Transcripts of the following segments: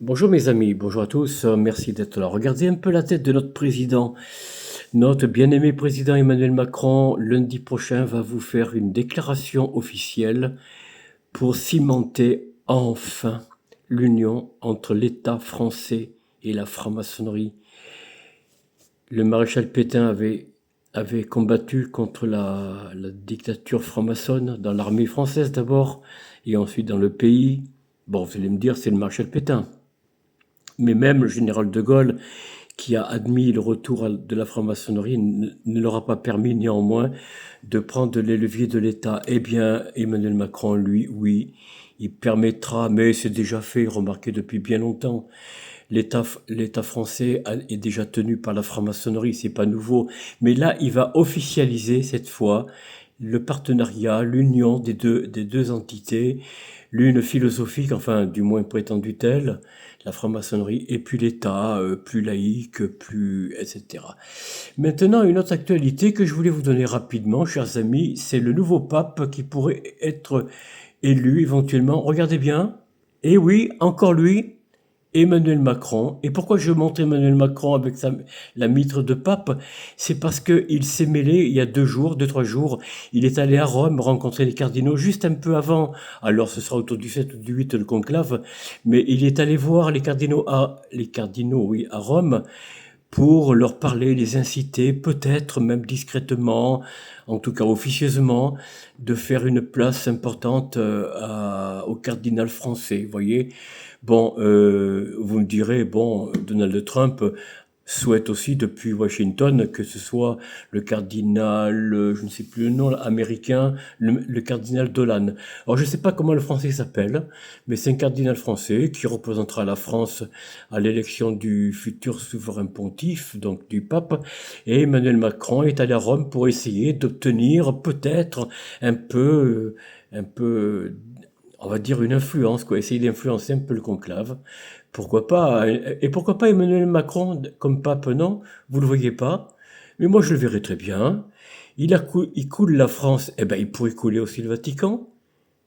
Bonjour mes amis, bonjour à tous, merci d'être là. Regardez un peu la tête de notre président. Notre bien-aimé président Emmanuel Macron, lundi prochain, va vous faire une déclaration officielle pour cimenter enfin l'union entre l'État français et la franc-maçonnerie. Le maréchal Pétain avait combattu contre la dictature franc-maçonne dans l'armée française d'abord et ensuite dans le pays. Bon, vous allez me dire, c'est le maréchal Pétain. Mais même le général de Gaulle, qui a admis le retour de la franc-maçonnerie, ne leur a pas permis néanmoins de prendre les leviers de l'État. Eh bien, Emmanuel Macron, lui, oui, il permettra, mais c'est déjà fait, remarquez depuis bien longtemps. L'État français est déjà tenu par la franc-maçonnerie, c'est pas nouveau. Mais là, il va officialiser cette fois le partenariat, l'union des deux entités, l'une philosophique, enfin du moins prétendue-t-elle, la franc-maçonnerie, et puis l'État, plus laïque, plus, etc. Maintenant, une autre actualité que je voulais vous donner rapidement, chers amis, c'est le nouveau pape qui pourrait être élu éventuellement. Regardez bien. Et oui, encore lui, Emmanuel Macron. Et pourquoi je montre Emmanuel Macron avec la mitre de pape? C'est parce qu'il s'est mêlé il y a 2 jours, 2, 3 jours. Il est allé à Rome rencontrer les cardinaux juste un peu avant. Alors ce sera autour du 7 ou du 8 le conclave. Mais il est allé voir les cardinaux, oui, à Rome pour leur parler, les inciter, peut-être même discrètement, en tout cas officieusement, de faire une place importante au cardinal français. Vous voyez, bon, vous me direz, bon, Donald Trump souhaite aussi depuis Washington que ce soit le cardinal, je ne sais plus le nom, américain, le cardinal Dolan. Alors je ne sais pas comment le français s'appelle, mais c'est un cardinal français qui représentera la France à l'élection du futur souverain pontife, donc du pape, et Emmanuel Macron est allé à Rome pour essayer d'obtenir peut-être un peu, on va dire une influence, quoi, essayer d'influencer un peu le conclave. Pourquoi pas? Et pourquoi pas Emmanuel Macron comme pape, non? Vous le voyez pas? Mais moi, je le verrais très bien. Il coule la France, eh ben, il pourrait couler aussi le Vatican,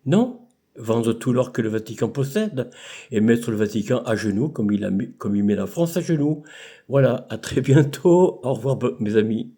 non? Vendre tout l'or que le Vatican possède et mettre le Vatican à genoux comme il met la France à genoux. Voilà, à très bientôt. Au revoir, mes amis.